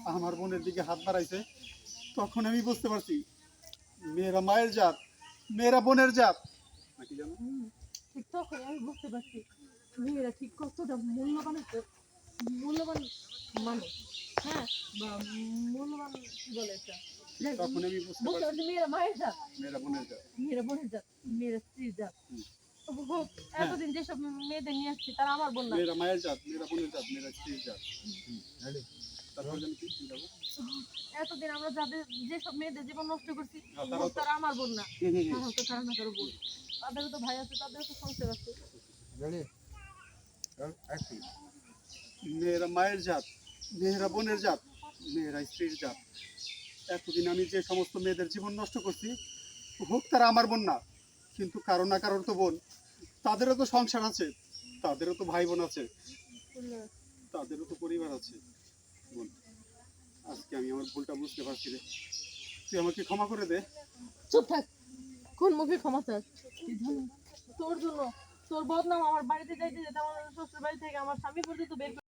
আমার বোনের দিকে হাত বাড়াইছে, তখন আমি বুঝতে পারছি মেয়েরা মায়ের জাত, মেয়েরা বোনের জাত নাকি জানো। ঠিক তখন আমি বুঝতে পারছি মেয়েরা ঠিক কতটা মূল্যবান মূল্যবান মানুষ। হ্যাঁ, বা মূল্যবান কি বলে এটা, তখন আমি বুঝতে বুঝতে পারছি পারছি মেয়েরা মায়ের জাত, মেয়েরা বোনের জাত। মেয়েরা বোনের জাত, মেয়েরা স্ত্রীর জাত। হোক, হ্যাঁ। এতদিন যেসব মেয়েদের নিয়ে আসছি তারা আমার বোন না। মেয়েরা মায়ের জাত, মেয়েরা বোনের জাত, মেয়েরা স্ত্রীর জাত। তারপর জানি কি যাবো। এতদিন আমরা যাদের যেসব মেয়েদের জীবন নষ্ট করছি তারাও তো- তারা আমার বোন না, তারা তো কারো না কারো বোন। তাদেরও তো ভাই আছে, তাদেরও তো সংসার আছে। মেয়েরা মায়ের জাত, মেয়েরা বোনের জাত, মেয়েরা স্ত্রীর জাত। এতদিন আমি যে সমস্ত মেয়েদের জীবন নষ্ট করছি, হোক তারা আমার বোন না, কিন্তু কারো না কারোর তো বোন, তাদেরও তো সংসার আছে, তাদেরও তো ভাই বোন আছে, তাদেরও তো পরিবার আছে। বোন, আজকে আমি আমার ভুলটা বুঝতে পারছি রে, তুই আমাকে ক্ষমা করে দে। চুপ থাক, কোন মুখে ক্ষমা চাস? তোর জন্য, তোর বদনাম আমার বাড়িতে যাইতে যেতে আমার শ্বশুর বাড়ি থেকে আমার স্বামী পর্যন্ত বের